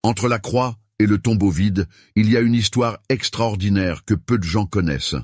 Entre la croix et le tombeau vide, il y a une histoire extraordinaire que peu de gens connaissent.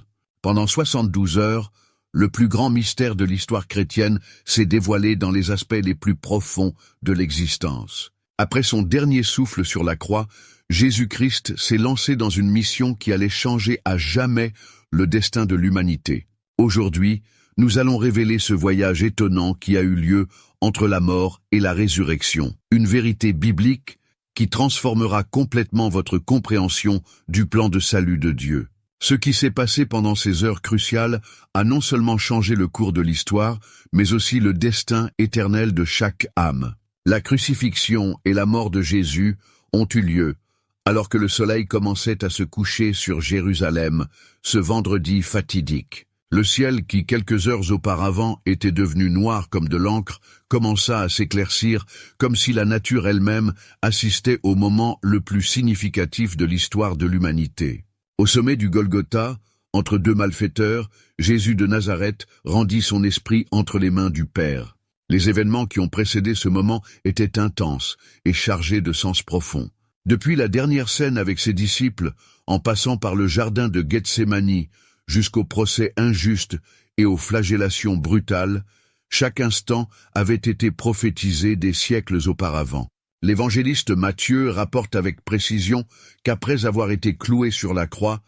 Pendant 72 heures, le plus grand mystère de l'histoire chrétienne s'est dévoilé dans les aspects les plus profonds de l'existence. Après son dernier souffle sur la croix, Jésus-Christ s'est lancé dans une mission qui allait changer à jamais le destin de l'humanité. Aujourd'hui, nous allons révéler ce voyage étonnant qui a eu lieu entre la mort et la résurrection. Une vérité biblique qui transformera complètement votre compréhension du plan de salut de Dieu. Ce qui s'est passé pendant ces heures cruciales a non seulement changé le cours de l'histoire, mais aussi le destin éternel de chaque âme. La crucifixion et la mort de Jésus ont eu lieu, alors que le soleil commençait à se coucher sur Jérusalem, ce vendredi fatidique. Le ciel, qui quelques heures auparavant était devenu noir comme de l'encre, commença à s'éclaircir, comme si la nature elle-même assistait au moment le plus significatif de l'histoire de l'humanité. Au sommet du Golgotha, entre deux malfaiteurs, Jésus de Nazareth rendit son esprit entre les mains du Père. Les événements qui ont précédé ce moment étaient intenses et chargés de sens profond. Depuis la dernière scène avec ses disciples, en passant par le jardin de Gethsémani, jusqu'au procès injuste et aux flagellations brutales, chaque instant avait été prophétisé des siècles auparavant. L'évangéliste Matthieu rapporte avec précision qu'après avoir été cloué sur la croix,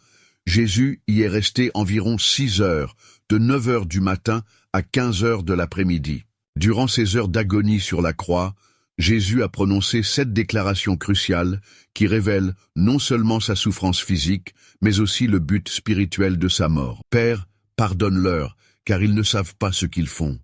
Jésus y est resté environ 6 heures, de 9 heures du matin à 15 heures de l'après-midi. Durant ces heures d'agonie sur la croix, Jésus a prononcé 7 déclarations cruciales qui révèlent non seulement sa souffrance physique, mais aussi le but spirituel de sa mort. « Père, pardonne-leur, car ils ne savent pas ce qu'ils font »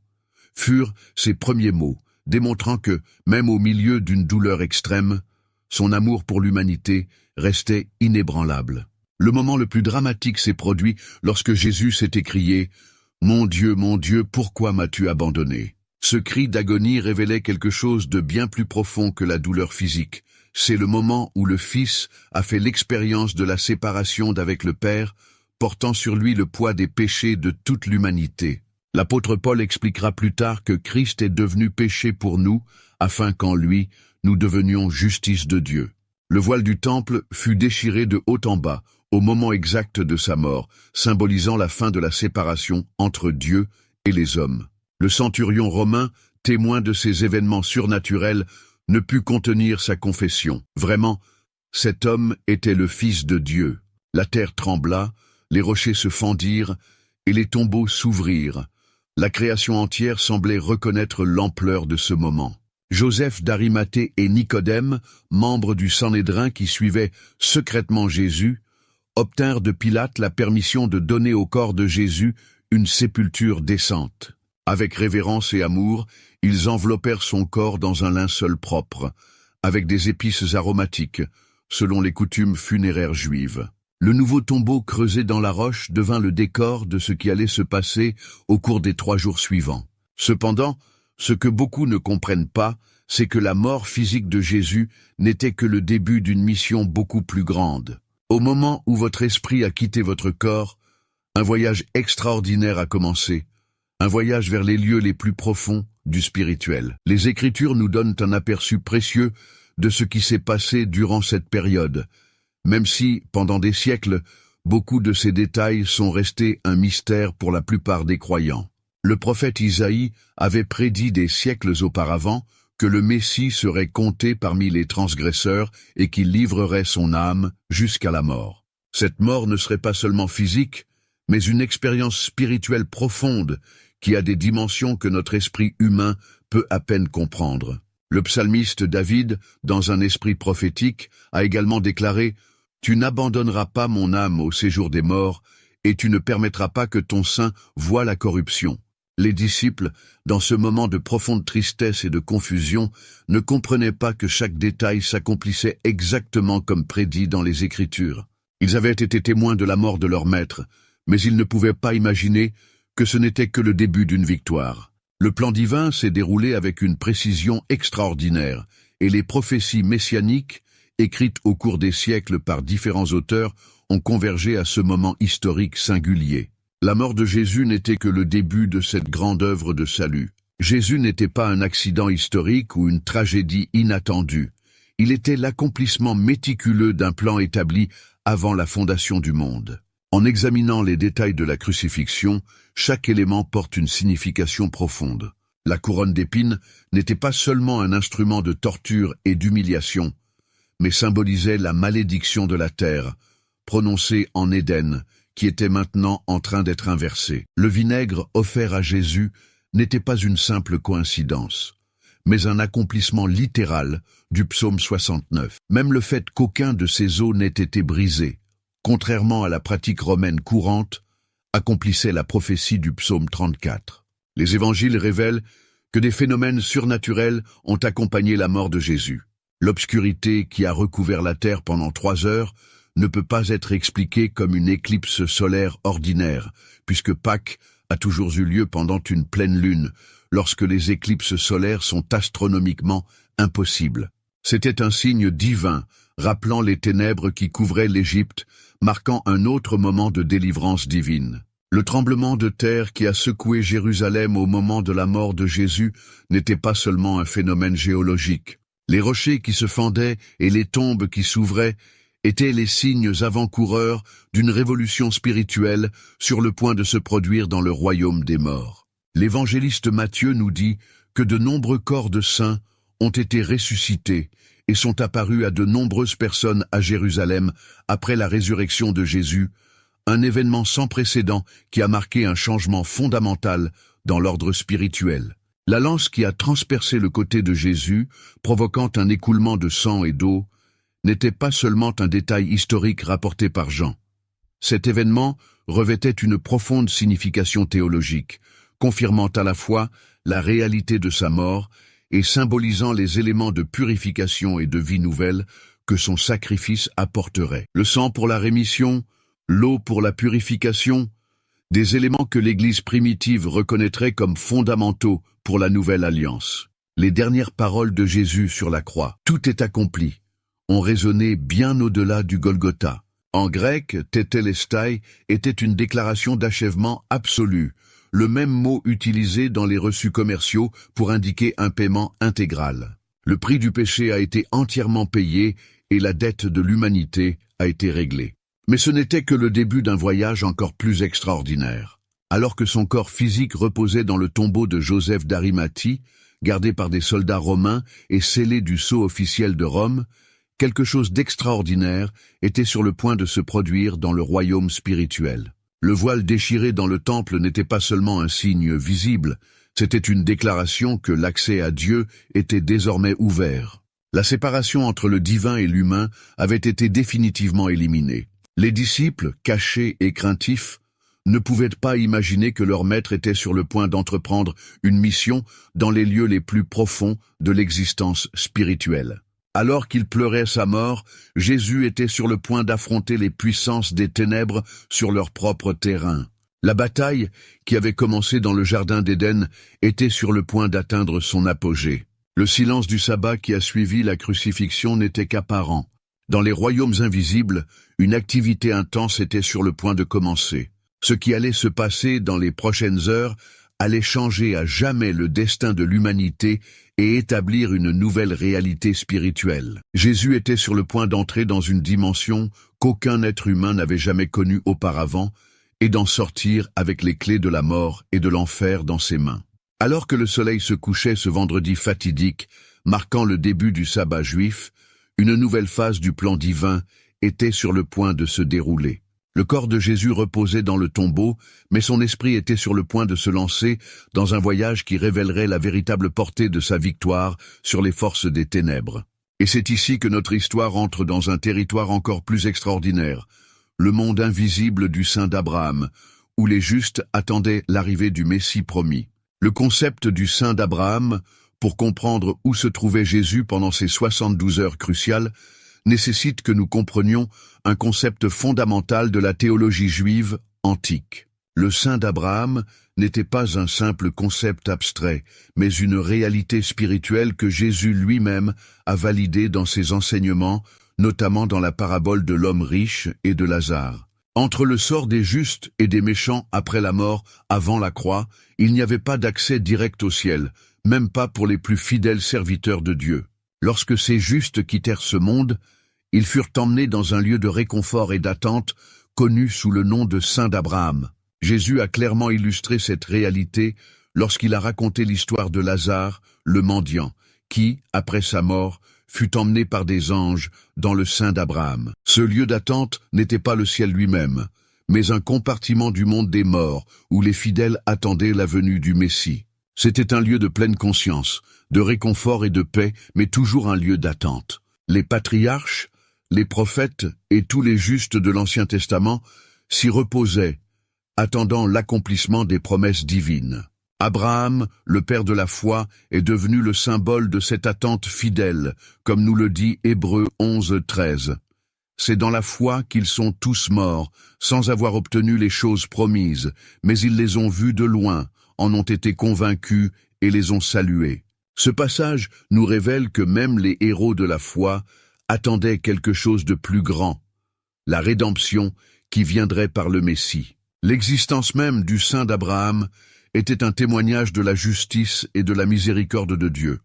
furent ses premiers mots, démontrant que, même au milieu d'une douleur extrême, son amour pour l'humanité restait inébranlable. Le moment le plus dramatique s'est produit lorsque Jésus s'est écrié « Mon Dieu, pourquoi m'as-tu abandonné ?» Ce cri d'agonie révélait quelque chose de bien plus profond que la douleur physique. C'est le moment où le Fils a fait l'expérience de la séparation d'avec le Père, portant sur lui le poids des péchés de toute l'humanité. L'apôtre Paul expliquera plus tard que Christ est devenu péché pour nous, afin qu'en lui, nous devenions justice de Dieu. Le voile du temple fut déchiré de haut en bas, au moment exact de sa mort, symbolisant la fin de la séparation entre Dieu et les hommes. Le centurion romain, témoin de ces événements surnaturels, ne put contenir sa confession. Vraiment, cet homme était le Fils de Dieu. La terre trembla, les rochers se fendirent et les tombeaux s'ouvrirent. La création entière semblait reconnaître l'ampleur de ce moment. Joseph d'Arimathée et Nicodème, membres du Sanhédrin qui suivaient secrètement Jésus, obtinrent de Pilate la permission de donner au corps de Jésus une sépulture décente. Avec révérence et amour, ils enveloppèrent son corps dans un linceul propre, avec des épices aromatiques, selon les coutumes funéraires juives. Le nouveau tombeau creusé dans la roche devint le décor de ce qui allait se passer au cours des 3 jours suivants. Cependant, ce que beaucoup ne comprennent pas, c'est que la mort physique de Jésus n'était que le début d'une mission beaucoup plus grande. Au moment où votre esprit a quitté votre corps, un voyage extraordinaire a commencé, un voyage vers les lieux les plus profonds du spirituel. Les Écritures nous donnent un aperçu précieux de ce qui s'est passé durant cette période, même si, pendant des siècles, beaucoup de ces détails sont restés un mystère pour la plupart des croyants. Le prophète Isaïe avait prédit des siècles auparavant que le Messie serait compté parmi les transgresseurs et qu'il livrerait son âme jusqu'à la mort. Cette mort ne serait pas seulement physique, mais une expérience spirituelle profonde qui a des dimensions que notre esprit humain peut à peine comprendre. Le psalmiste David, dans un esprit prophétique, a également déclaré « Tu n'abandonneras pas mon âme au séjour des morts, et tu ne permettras pas que ton sein voie la corruption. » Les disciples, dans ce moment de profonde tristesse et de confusion, ne comprenaient pas que chaque détail s'accomplissait exactement comme prédit dans les Écritures. Ils avaient été témoins de la mort de leur maître, mais ils ne pouvaient pas imaginer que ce n'était que le début d'une victoire. Le plan divin s'est déroulé avec une précision extraordinaire, et les prophéties messianiques, écrites au cours des siècles par différents auteurs, ont convergé à ce moment historique singulier. La mort de Jésus n'était que le début de cette grande œuvre de salut. Jésus n'était pas un accident historique ou une tragédie inattendue. Il était l'accomplissement méticuleux d'un plan établi avant la fondation du monde. En examinant les détails de la crucifixion, chaque élément porte une signification profonde. La couronne d'épines n'était pas seulement un instrument de torture et d'humiliation, mais symbolisait la malédiction de la terre, prononcée en Éden, qui était maintenant en train d'être inversée. Le vinaigre offert à Jésus n'était pas une simple coïncidence, mais un accomplissement littéral du psaume 69. Même le fait qu'aucun de ses os n'ait été brisé, contrairement à la pratique romaine courante, accomplissait la prophétie du psaume 34. Les évangiles révèlent que des phénomènes surnaturels ont accompagné la mort de Jésus. L'obscurité qui a recouvert la terre pendant 3 heures ne peut pas être expliquée comme une éclipse solaire ordinaire, puisque Pâques a toujours eu lieu pendant une pleine lune, lorsque les éclipses solaires sont astronomiquement impossibles. C'était un signe divin, rappelant les ténèbres qui couvraient l'Égypte, marquant un autre moment de délivrance divine. Le tremblement de terre qui a secoué Jérusalem au moment de la mort de Jésus n'était pas seulement un phénomène géologique. Les rochers qui se fendaient et les tombes qui s'ouvraient étaient les signes avant-coureurs d'une révolution spirituelle sur le point de se produire dans le royaume des morts. L'évangéliste Matthieu nous dit que de nombreux corps de saints ont été ressuscités et sont apparus à de nombreuses personnes à Jérusalem après la résurrection de Jésus, un événement sans précédent qui a marqué un changement fondamental dans l'ordre spirituel. La lance qui a transpercé le côté de Jésus, provoquant un écoulement de sang et d'eau, n'était pas seulement un détail historique rapporté par Jean. Cet événement revêtait une profonde signification théologique, confirmant à la fois la réalité de sa mort et symbolisant les éléments de purification et de vie nouvelle que son sacrifice apporterait. Le sang pour la rémission, l'eau pour la purification, des éléments que l'Église primitive reconnaîtrait comme fondamentaux pour la nouvelle alliance. Les dernières paroles de Jésus sur la croix, « Tout est accompli », ont résonné bien au-delà du Golgotha. En grec, tételestai était une déclaration d'achèvement absolu, le même mot utilisé dans les reçus commerciaux pour indiquer un paiement intégral. Le prix du péché a été entièrement payé et la dette de l'humanité a été réglée. Mais ce n'était que le début d'un voyage encore plus extraordinaire. Alors que son corps physique reposait dans le tombeau de Joseph d'Arimathie, gardé par des soldats romains et scellé du sceau officiel de Rome, quelque chose d'extraordinaire était sur le point de se produire dans le royaume spirituel. Le voile déchiré dans le temple n'était pas seulement un signe visible, c'était une déclaration que l'accès à Dieu était désormais ouvert. La séparation entre le divin et l'humain avait été définitivement éliminée. Les disciples, cachés et craintifs, ne pouvaient pas imaginer que leur maître était sur le point d'entreprendre une mission dans les lieux les plus profonds de l'existence spirituelle. Alors qu'il pleurait sa mort, Jésus était sur le point d'affronter les puissances des ténèbres sur leur propre terrain. La bataille, qui avait commencé dans le jardin d'Éden, était sur le point d'atteindre son apogée. Le silence du sabbat qui a suivi la crucifixion n'était qu'apparent. Dans les royaumes invisibles, une activité intense était sur le point de commencer. Ce qui allait se passer dans les prochaines heures allait changer à jamais le destin de l'humanité et établir une nouvelle réalité spirituelle. Jésus était sur le point d'entrer dans une dimension qu'aucun être humain n'avait jamais connue auparavant et d'en sortir avec les clés de la mort et de l'enfer dans ses mains. Alors que le soleil se couchait ce vendredi fatidique, marquant le début du sabbat juif, une nouvelle phase du plan divin était sur le point de se dérouler. Le corps de Jésus reposait dans le tombeau, mais son esprit était sur le point de se lancer dans un voyage qui révélerait la véritable portée de sa victoire sur les forces des ténèbres. Et c'est ici que notre histoire entre dans un territoire encore plus extraordinaire, le monde invisible du sein d'Abraham, où les justes attendaient l'arrivée du Messie promis. Le concept du sein d'Abraham, pour comprendre où se trouvait Jésus pendant ces 72 heures cruciales, nécessite que nous comprenions un concept fondamental de la théologie juive antique. Le sein d'Abraham n'était pas un simple concept abstrait, mais une réalité spirituelle que Jésus lui-même a validée dans ses enseignements, notamment dans la parabole de l'homme riche et de Lazare. Entre le sort des justes et des méchants après la mort, avant la croix, il n'y avait pas d'accès direct au ciel, même pas pour les plus fidèles serviteurs de Dieu. Lorsque ces justes quittèrent ce monde, ils furent emmenés dans un lieu de réconfort et d'attente connu sous le nom de Saint d'Abraham. Jésus a clairement illustré cette réalité lorsqu'il a raconté l'histoire de Lazare, le mendiant, qui, après sa mort, fut emmené par des anges dans le sein d'Abraham. Ce lieu d'attente n'était pas le ciel lui-même, mais un compartiment du monde des morts où les fidèles attendaient la venue du Messie. C'était un lieu de pleine conscience, de réconfort et de paix, mais toujours un lieu d'attente. Les patriarches, les prophètes et tous les justes de l'Ancien Testament s'y reposaient, attendant l'accomplissement des promesses divines. Abraham, le père de la foi, est devenu le symbole de cette attente fidèle, comme nous le dit Hébreux 11:13. C'est dans la foi qu'ils sont tous morts, sans avoir obtenu les choses promises, mais ils les ont vues de loin, en ont été convaincus et les ont salués. Ce passage nous révèle que même les héros de la foi attendaient quelque chose de plus grand, la rédemption qui viendrait par le Messie. L'existence même du sein d'Abraham était un témoignage de la justice et de la miséricorde de Dieu,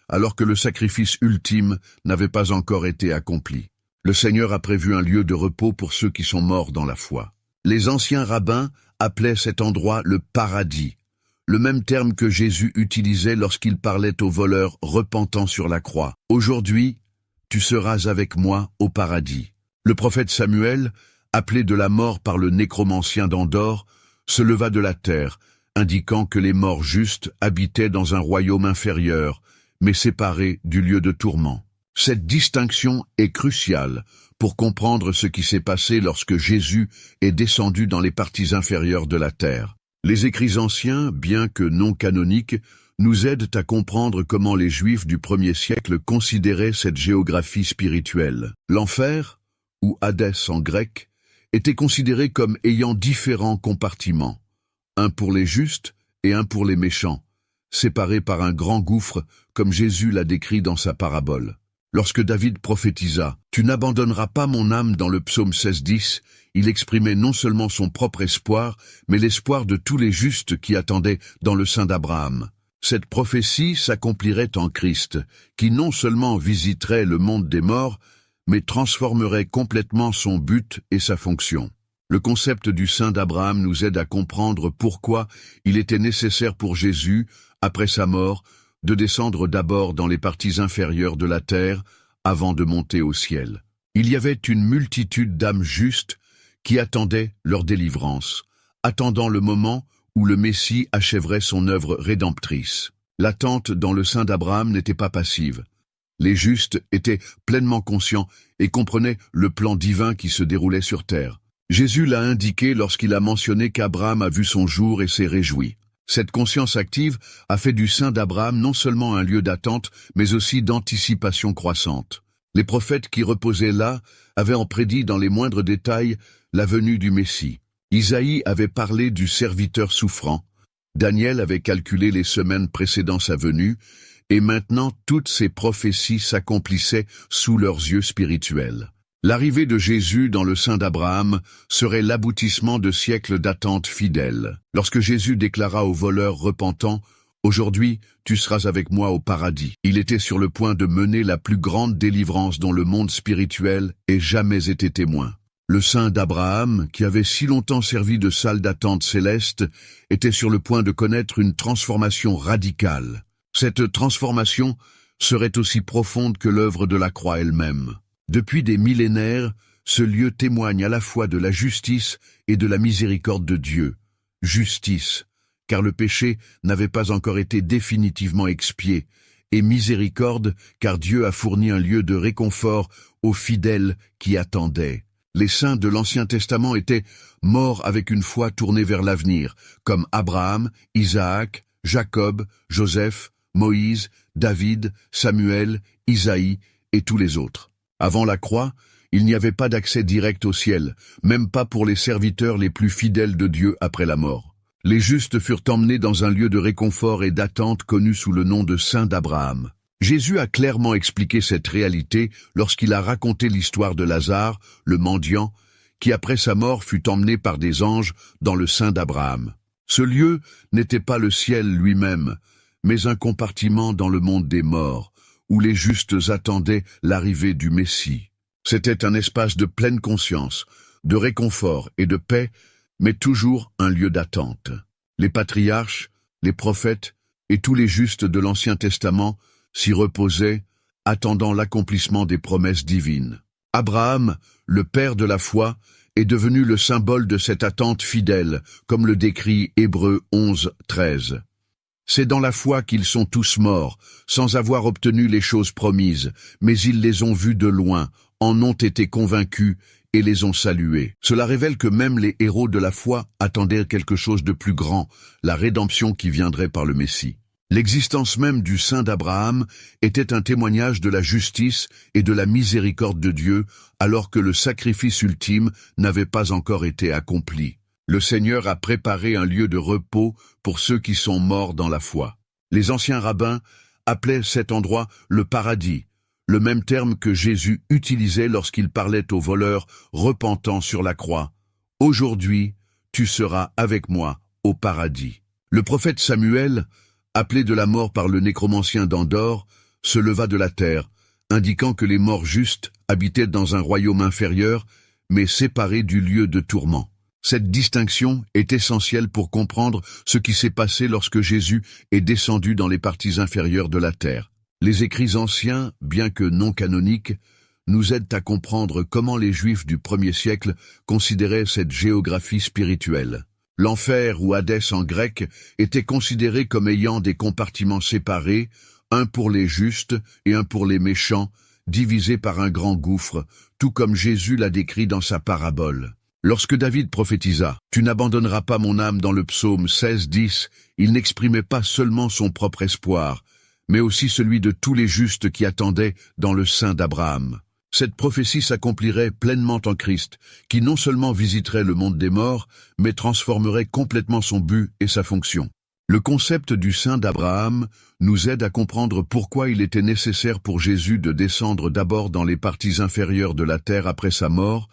alors que le sacrifice ultime n'avait pas encore été accompli. Le Seigneur a prévu un lieu de repos pour ceux qui sont morts dans la foi. Les anciens rabbins appelaient cet endroit le paradis, le même terme que Jésus utilisait lorsqu'il parlait aux voleurs repentant sur la croix. Aujourd'hui, tu seras avec moi au paradis. Le prophète Samuel, appelé de la mort par le nécromancien d'Endor, se leva de la terre, indiquant que les morts justes habitaient dans un royaume inférieur, mais séparé du lieu de tourment. Cette distinction est cruciale pour comprendre ce qui s'est passé lorsque Jésus est descendu dans les parties inférieures de la terre. Les écrits anciens, bien que non canoniques, nous aident à comprendre comment les Juifs du 1er siècle considéraient cette géographie spirituelle. L'enfer, ou Hadès en grec, était considéré comme ayant différents compartiments, un pour les justes et un pour les méchants, séparés par un grand gouffre comme Jésus l'a décrit dans sa parabole. Lorsque David prophétisa « Tu n'abandonneras pas mon âme » dans le psaume 16:10, il exprimait non seulement son propre espoir, mais l'espoir de tous les justes qui attendaient dans le sein d'Abraham. Cette prophétie s'accomplirait en Christ, qui non seulement visiterait le monde des morts, mais transformerait complètement son but et sa fonction. Le concept du sein d'Abraham nous aide à comprendre pourquoi il était nécessaire pour Jésus, après sa mort, de descendre d'abord dans les parties inférieures de la terre avant de monter au ciel. Il y avait une multitude d'âmes justes qui attendaient leur délivrance, attendant le moment où le Messie achèverait son œuvre rédemptrice. L'attente dans le sein d'Abraham n'était pas passive. Les justes étaient pleinement conscients et comprenaient le plan divin qui se déroulait sur terre. Jésus l'a indiqué lorsqu'il a mentionné qu'Abraham a vu son jour et s'est réjoui. Cette conscience active a fait du sein d'Abraham non seulement un lieu d'attente, mais aussi d'anticipation croissante. Les prophètes qui reposaient là avaient en prédit dans les moindres détails la venue du Messie. Isaïe avait parlé du serviteur souffrant, Daniel avait calculé les semaines précédant sa venue, et maintenant toutes ces prophéties s'accomplissaient sous leurs yeux spirituels. L'arrivée de Jésus dans le sein d'Abraham serait l'aboutissement de siècles d'attente fidèle. Lorsque Jésus déclara aux voleurs repentants « Aujourd'hui, tu seras avec moi au paradis », il était sur le point de mener la plus grande délivrance dont le monde spirituel ait jamais été témoin. Le sein d'Abraham, qui avait si longtemps servi de salle d'attente céleste, était sur le point de connaître une transformation radicale. Cette transformation serait aussi profonde que l'œuvre de la croix elle-même. Depuis des millénaires, ce lieu témoigne à la fois de la justice et de la miséricorde de Dieu. Justice, car le péché n'avait pas encore été définitivement expié, et miséricorde, car Dieu a fourni un lieu de réconfort aux fidèles qui attendaient. Les saints de l'Ancien Testament étaient morts avec une foi tournée vers l'avenir, comme Abraham, Isaac, Jacob, Joseph, Moïse, David, Samuel, Isaïe et tous les autres. Avant la croix, il n'y avait pas d'accès direct au ciel, même pas pour les serviteurs les plus fidèles de Dieu après la mort. Les justes furent emmenés dans un lieu de réconfort et d'attente connu sous le nom de Saint d'Abraham. Jésus a clairement expliqué cette réalité lorsqu'il a raconté l'histoire de Lazare, le mendiant, qui après sa mort fut emmené par des anges dans le sein d'Abraham. Ce lieu n'était pas le ciel lui-même, mais un compartiment dans le monde des morts, où les justes attendaient l'arrivée du Messie. C'était un espace de pleine conscience, de réconfort et de paix, mais toujours un lieu d'attente. Les patriarches, les prophètes et tous les justes de l'Ancien Testament s'y reposaient, attendant l'accomplissement des promesses divines. Abraham, le père de la foi, est devenu le symbole de cette attente fidèle, comme le décrit Hébreux 11, 13. C'est dans la foi qu'ils sont tous morts, sans avoir obtenu les choses promises, mais ils les ont vues de loin, en ont été convaincus et les ont salués. Cela révèle que même les héros de la foi attendaient quelque chose de plus grand, la rédemption qui viendrait par le Messie. L'existence même du sein d'Abraham était un témoignage de la justice et de la miséricorde de Dieu, alors que le sacrifice ultime n'avait pas encore été accompli. Le Seigneur a préparé un lieu de repos pour ceux qui sont morts dans la foi. Les anciens rabbins appelaient cet endroit le paradis, le même terme que Jésus utilisait lorsqu'il parlait aux voleurs repentant sur la croix. « Aujourd'hui, tu seras avec moi au paradis. » Le prophète Samuel, appelé de la mort par le nécromancien d'Endor, se leva de la terre, indiquant que les morts justes habitaient dans un royaume inférieur, mais séparé du lieu de tourment. Cette distinction est essentielle pour comprendre ce qui s'est passé lorsque Jésus est descendu dans les parties inférieures de la terre. Les écrits anciens, bien que non canoniques, nous aident à comprendre comment les Juifs du 1er siècle considéraient cette géographie spirituelle. L'enfer ou Hadès en grec était considéré comme ayant des compartiments séparés, un pour les justes et un pour les méchants, divisés par un grand gouffre, tout comme Jésus l'a décrit dans sa parabole. Lorsque David prophétisa « Tu n'abandonneras pas mon âme » dans le psaume 16:10, il n'exprimait pas seulement son propre espoir, mais aussi celui de tous les justes qui attendaient dans le sein d'Abraham. Cette prophétie s'accomplirait pleinement en Christ, qui non seulement visiterait le monde des morts, mais transformerait complètement son but et sa fonction. Le concept du sein d'Abraham nous aide à comprendre pourquoi il était nécessaire pour Jésus de descendre d'abord dans les parties inférieures de la terre après sa mort,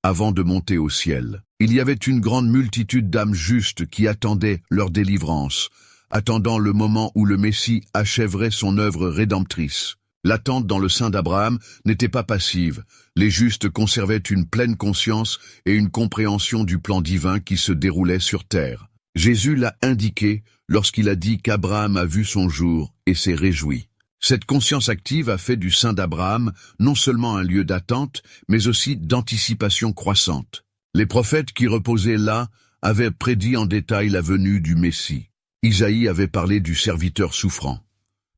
avant de monter au ciel. Il y avait une grande multitude d'âmes justes qui attendaient leur délivrance, attendant le moment où le Messie achèverait son œuvre rédemptrice. L'attente dans le sein d'Abraham n'était pas passive. Les justes conservaient une pleine conscience et une compréhension du plan divin qui se déroulait sur terre. Jésus l'a indiqué lorsqu'il a dit qu'Abraham a vu son jour et s'est réjoui. Cette conscience active a fait du sein d'Abraham non seulement un lieu d'attente, mais aussi d'anticipation croissante. Les prophètes qui reposaient là avaient prédit en détail la venue du Messie. Isaïe avait parlé du serviteur souffrant.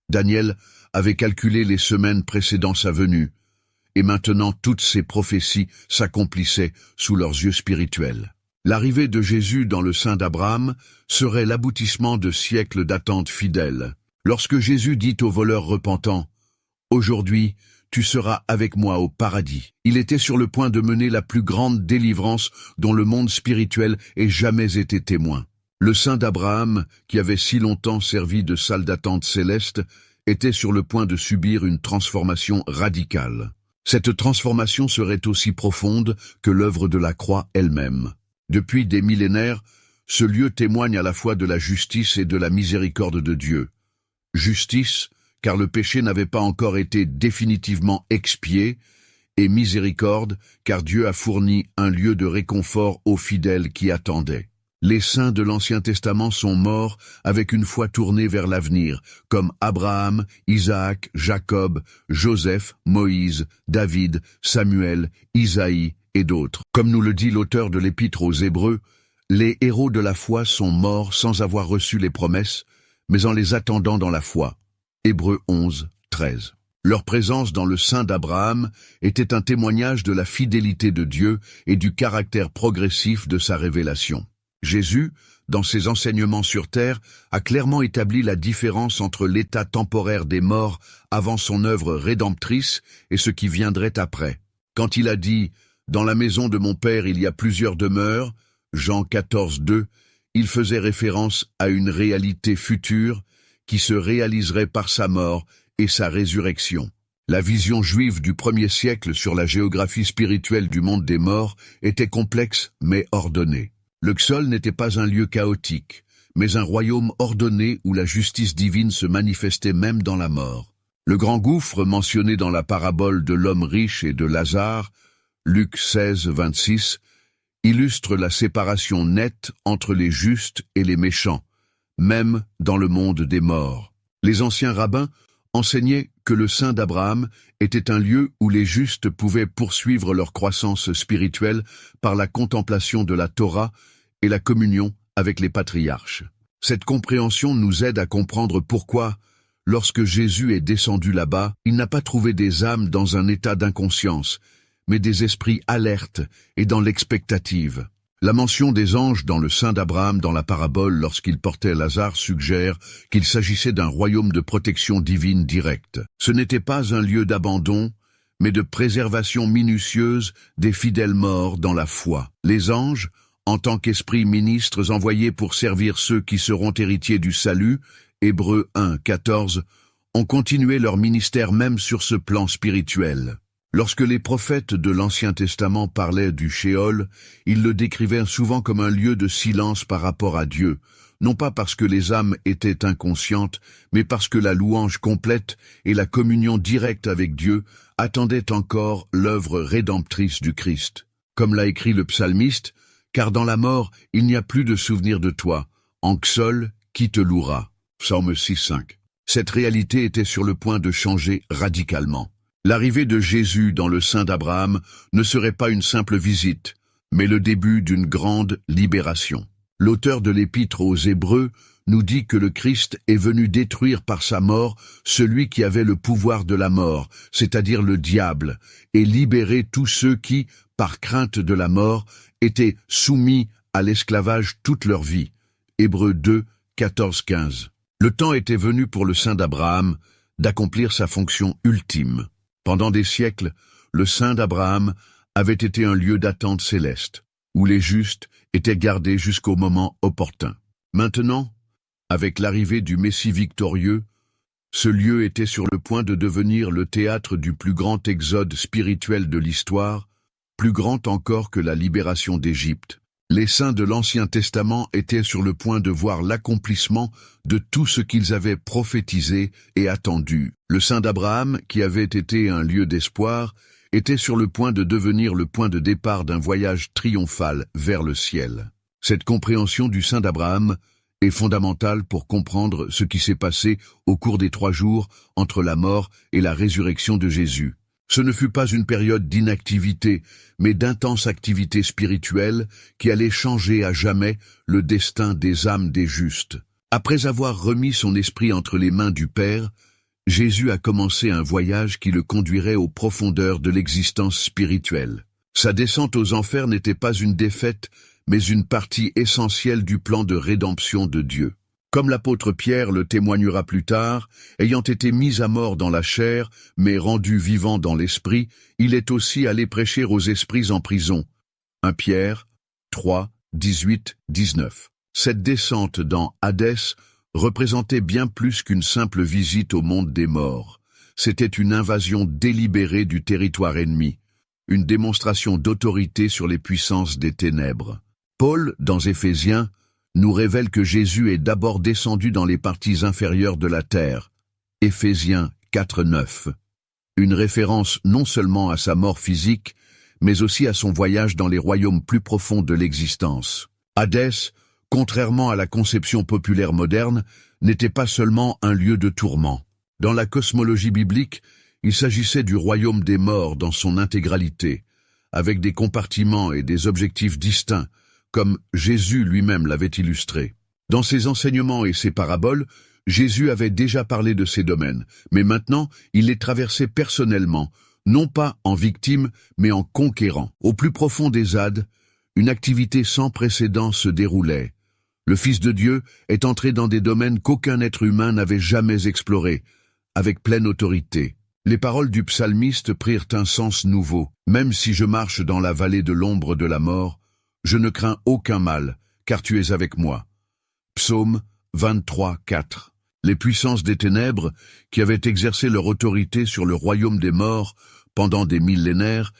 Daniel avait calculé les semaines précédant sa venue, et maintenant toutes ces prophéties s'accomplissaient sous leurs yeux spirituels. L'arrivée de Jésus dans le sein d'Abraham serait l'aboutissement de siècles d'attente fidèle. Lorsque Jésus dit aux voleurs repentants « Aujourd'hui, tu seras avec moi au paradis », il était sur le point de mener la plus grande délivrance dont le monde spirituel ait jamais été témoin. Le sein d'Abraham, qui avait si longtemps servi de salle d'attente céleste, était sur le point de subir une transformation radicale. Cette transformation serait aussi profonde que l'œuvre de la croix elle-même. Depuis des millénaires, ce lieu témoigne à la fois de la justice et de la miséricorde de Dieu. Justice, car le péché n'avait pas encore été définitivement expié, et miséricorde, car Dieu a fourni un lieu de réconfort aux fidèles qui attendaient. Les saints de l'Ancien Testament sont morts avec une foi tournée vers l'avenir, comme Abraham, Isaac, Jacob, Joseph, Moïse, David, Samuel, Isaïe et d'autres. Comme nous le dit l'auteur de l'Épître aux Hébreux, les héros de la foi sont morts sans avoir reçu les promesses, mais en les attendant dans la foi. Hébreux 11, 13. Leur présence dans le sein d'Abraham était un témoignage de la fidélité de Dieu et du caractère progressif de sa révélation. Jésus, dans ses enseignements sur terre, a clairement établi la différence entre l'état temporaire des morts avant son œuvre rédemptrice et ce qui viendrait après. Quand il a dit « Dans la maison de mon Père il y a plusieurs demeures », Jean 14, 2, il faisait référence à une réalité future qui se réaliserait par sa mort et sa résurrection. La vision juive du 1er siècle sur la géographie spirituelle du monde des morts était complexe mais ordonnée. Le Xol n'était pas un lieu chaotique, mais un royaume ordonné où la justice divine se manifestait même dans la mort. Le grand gouffre mentionné dans la parabole de l'homme riche et de Lazare, Luc 16, 26, illustre la séparation nette entre les justes et les méchants, même dans le monde des morts. Les anciens rabbins enseignaient que le sein d'Abraham était un lieu où les justes pouvaient poursuivre leur croissance spirituelle par la contemplation de la Torah et la communion avec les patriarches. Cette compréhension nous aide à comprendre pourquoi, lorsque Jésus est descendu là-bas, il n'a pas trouvé des âmes dans un état d'inconscience, mais des esprits alertes et dans l'expectative. La mention des anges dans le sein d'Abraham dans la parabole lorsqu'il portait Lazare suggère qu'il s'agissait d'un royaume de protection divine directe. Ce n'était pas un lieu d'abandon, mais de préservation minutieuse des fidèles morts dans la foi. Les anges, en tant qu'esprits ministres envoyés pour servir ceux qui seront héritiers du salut, Hébreux 1, 14, ont continué leur ministère même sur ce plan spirituel. Lorsque les prophètes de l'Ancien Testament parlaient du Shéol, ils le décrivaient souvent comme un lieu de silence par rapport à Dieu, non pas parce que les âmes étaient inconscientes, mais parce que la louange complète et la communion directe avec Dieu attendaient encore l'œuvre rédemptrice du Christ. Comme l'a écrit le psalmiste, « Car dans la mort, il n'y a plus de souvenir de toi, en seul, qui te louera » Psaume 6, 5. Cette réalité était sur le point de changer radicalement. L'arrivée de Jésus dans le sein d'Abraham ne serait pas une simple visite, mais le début d'une grande libération. L'auteur de l'Épître aux Hébreux nous dit que le Christ est venu détruire par sa mort celui qui avait le pouvoir de la mort, c'est-à-dire le diable, et libérer tous ceux qui, par crainte de la mort, étaient soumis à l'esclavage toute leur vie. Hébreux 2, 14-15. Le temps était venu pour le sein d'Abraham d'accomplir sa fonction ultime. Pendant des siècles, le sein d'Abraham avait été un lieu d'attente céleste, où les justes étaient gardés jusqu'au moment opportun. Maintenant, avec l'arrivée du Messie victorieux, ce lieu était sur le point de devenir le théâtre du plus grand exode spirituel de l'histoire, plus grand encore que la libération d'Égypte. Les saints de l'Ancien Testament étaient sur le point de voir l'accomplissement de tout ce qu'ils avaient prophétisé et attendu. Le sein d'Abraham, qui avait été un lieu d'espoir, était sur le point de devenir le point de départ d'un voyage triomphal vers le ciel. Cette compréhension du sein d'Abraham est fondamentale pour comprendre ce qui s'est passé au cours des 3 jours entre la mort et la résurrection de Jésus. Ce ne fut pas une période d'inactivité, mais d'intense activité spirituelle qui allait changer à jamais le destin des âmes des justes. Après avoir remis son esprit entre les mains du Père, Jésus a commencé un voyage qui le conduirait aux profondeurs de l'existence spirituelle. Sa descente aux enfers n'était pas une défaite, mais une partie essentielle du plan de rédemption de Dieu. Comme l'apôtre Pierre le témoignera plus tard, ayant été mis à mort dans la chair, mais rendu vivant dans l'esprit, il est aussi allé prêcher aux esprits en prison. 1 Pierre 3, 18, 19. Cette descente dans Hadès représentait bien plus qu'une simple visite au monde des morts. C'était une invasion délibérée du territoire ennemi, une démonstration d'autorité sur les puissances des ténèbres. Paul, dans Éphésiens, nous révèle que Jésus est d'abord descendu dans les parties inférieures de la terre. Éphésiens 4, 9. Une référence non seulement à sa mort physique, mais aussi à son voyage dans les royaumes plus profonds de l'existence. Hadès, contrairement à la conception populaire moderne, n'était pas seulement un lieu de tourment. Dans la cosmologie biblique, il s'agissait du royaume des morts dans son intégralité, avec des compartiments et des objectifs distincts, comme Jésus lui-même l'avait illustré. Dans ses enseignements et ses paraboles, Jésus avait déjà parlé de ces domaines, mais maintenant il les traversait personnellement, non pas en victime, mais en conquérant. Au plus profond des Hades, une activité sans précédent se déroulait. Le Fils de Dieu est entré dans des domaines qu'aucun être humain n'avait jamais explorés, avec pleine autorité. Les paroles du psalmiste prirent un sens nouveau. Même si je marche dans la vallée de l'ombre de la mort, je ne crains aucun mal, car tu es avec moi. Psaume 23, 4. Les puissances des ténèbres, qui avaient exercé leur autorité sur le royaume des morts pendant des millénaires,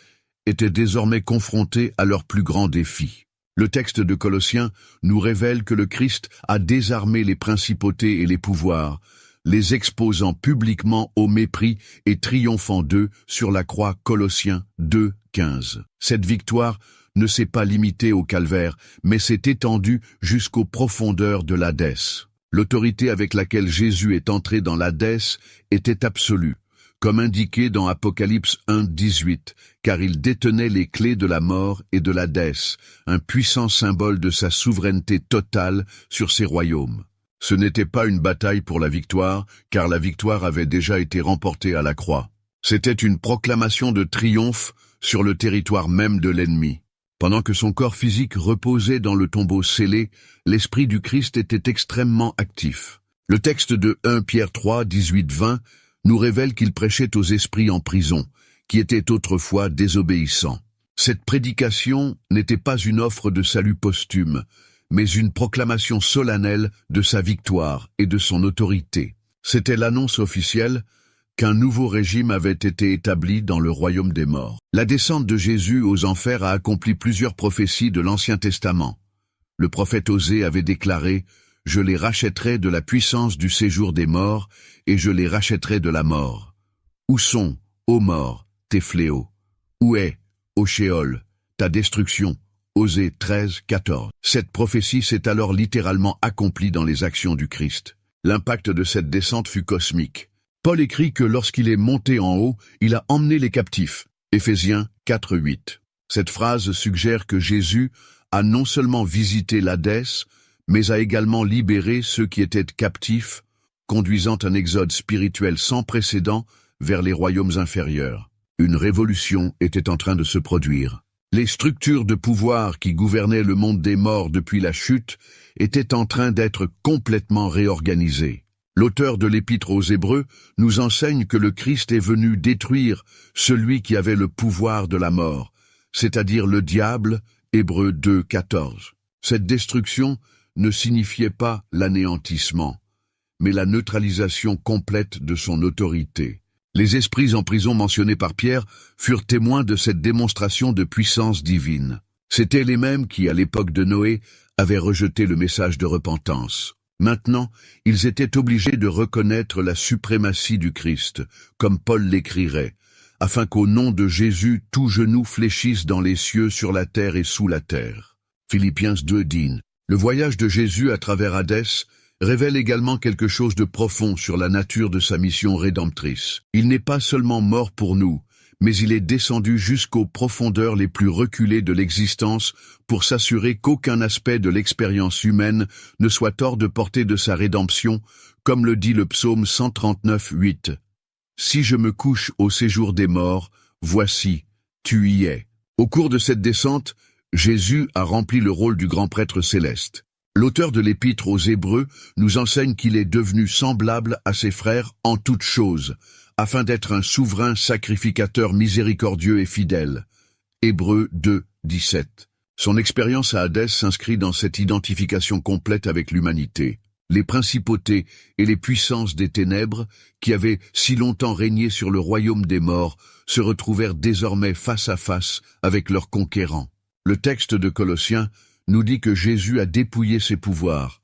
étaient désormais confrontées à leur plus grand défi. Le texte de Colossiens nous révèle que le Christ a désarmé les principautés et les pouvoirs, les exposant publiquement au mépris et triomphant d'eux sur la croix. Colossiens 2, 15. Cette victoire ne s'est pas limitée au calvaire, mais s'est étendue jusqu'aux profondeurs de l'Hadès. L'autorité avec laquelle Jésus est entré dans l'Hadès était absolue, comme indiqué dans Apocalypse 1, 18, car il détenait les clés de la mort et de l'Hadès, un puissant symbole de sa souveraineté totale sur ses royaumes. Ce n'était pas une bataille pour la victoire, car la victoire avait déjà été remportée à la croix. C'était une proclamation de triomphe sur le territoire même de l'ennemi. Pendant que son corps physique reposait dans le tombeau scellé, l'esprit du Christ était extrêmement actif. Le texte de 1 Pierre 3, 18-20 nous révèle qu'il prêchait aux esprits en prison, qui étaient autrefois désobéissants. Cette prédication n'était pas une offre de salut posthume, mais une proclamation solennelle de sa victoire et de son autorité. C'était l'annonce officielle qu'un nouveau régime avait été établi dans le royaume des morts. La descente de Jésus aux enfers a accompli plusieurs prophéties de l'Ancien Testament. Le prophète Osée avait déclaré « Je les rachèterai de la puissance du séjour des morts, et je les rachèterai de la mort. Où sont, ô mort, tes fléaux? Où est, ô Shéol, ta destruction ?» Osée 13, 14. Cette prophétie s'est alors littéralement accomplie dans les actions du Christ. L'impact de cette descente fut cosmique. Paul écrit que lorsqu'il est monté en haut, il a emmené les captifs. Éphésiens 4, 8. Cette phrase suggère que Jésus a non seulement visité l'Hadès, mais a également libéré ceux qui étaient captifs, conduisant un exode spirituel sans précédent vers les royaumes inférieurs. Une révolution était en train de se produire. Les structures de pouvoir qui gouvernaient le monde des morts depuis la chute étaient en train d'être complètement réorganisées. L'auteur de l'Épître aux Hébreux nous enseigne que le Christ est venu détruire celui qui avait le pouvoir de la mort, c'est-à-dire le diable, Hébreux 2, 14. Cette destruction ne signifiait pas l'anéantissement, mais la neutralisation complète de son autorité. Les esprits en prison mentionnés par Pierre furent témoins de cette démonstration de puissance divine. C'étaient les mêmes qui, à l'époque de Noé, avaient rejeté le message de repentance. Maintenant, ils étaient obligés de reconnaître la suprématie du Christ, comme Paul l'écrirait, afin qu'au nom de Jésus, tout genou fléchisse dans les cieux, sur la terre et sous la terre. Philippiens 2, 10. Le voyage de Jésus à travers Hadès révèle également quelque chose de profond sur la nature de sa mission rédemptrice. Il n'est pas seulement mort pour nous, mais il est descendu jusqu'aux profondeurs les plus reculées de l'existence pour s'assurer qu'aucun aspect de l'expérience humaine ne soit hors de portée de sa rédemption, comme le dit le psaume 139, 8. « Si je me couche au séjour des morts, voici, tu y es. » Au cours de cette descente, Jésus a rempli le rôle du grand prêtre céleste. L'auteur de l'Épître aux Hébreux nous enseigne qu'il est devenu semblable à ses frères en toutes choses, afin d'être un souverain sacrificateur miséricordieux et fidèle. Hébreux 2, 17. Son expérience à Hadès s'inscrit dans cette identification complète avec l'humanité. Les principautés et les puissances des ténèbres, qui avaient si longtemps régné sur le royaume des morts, se retrouvèrent désormais face à face avec leurs conquérants. Le texte de Colossiens nous dit que Jésus a dépouillé ses pouvoirs,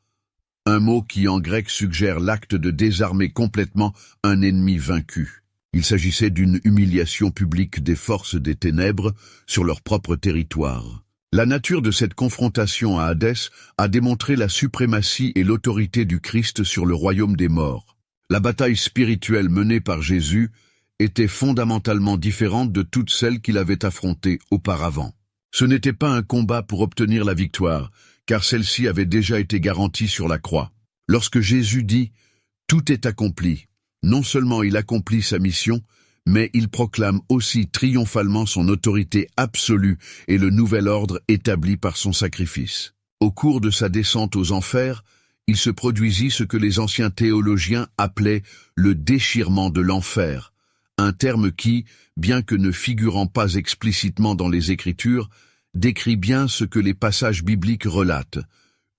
un mot qui en grec suggère l'acte de désarmer complètement un ennemi vaincu. Il s'agissait d'une humiliation publique des forces des ténèbres sur leur propre territoire. La nature de cette confrontation à Hadès a démontré la suprématie et l'autorité du Christ sur le royaume des morts. La bataille spirituelle menée par Jésus était fondamentalement différente de toutes celles qu'il avait affrontées auparavant. Ce n'était pas un combat pour obtenir la victoire, car celle-ci avait déjà été garantie sur la croix. Lorsque Jésus dit « Tout est accompli », non seulement il accomplit sa mission, mais il proclame aussi triomphalement son autorité absolue et le nouvel ordre établi par son sacrifice. Au cours de sa descente aux enfers, il se produisit ce que les anciens théologiens appelaient le déchirement de l'enfer, un terme qui, bien que ne figurant pas explicitement dans les Écritures, décrit bien ce que les passages bibliques relatent,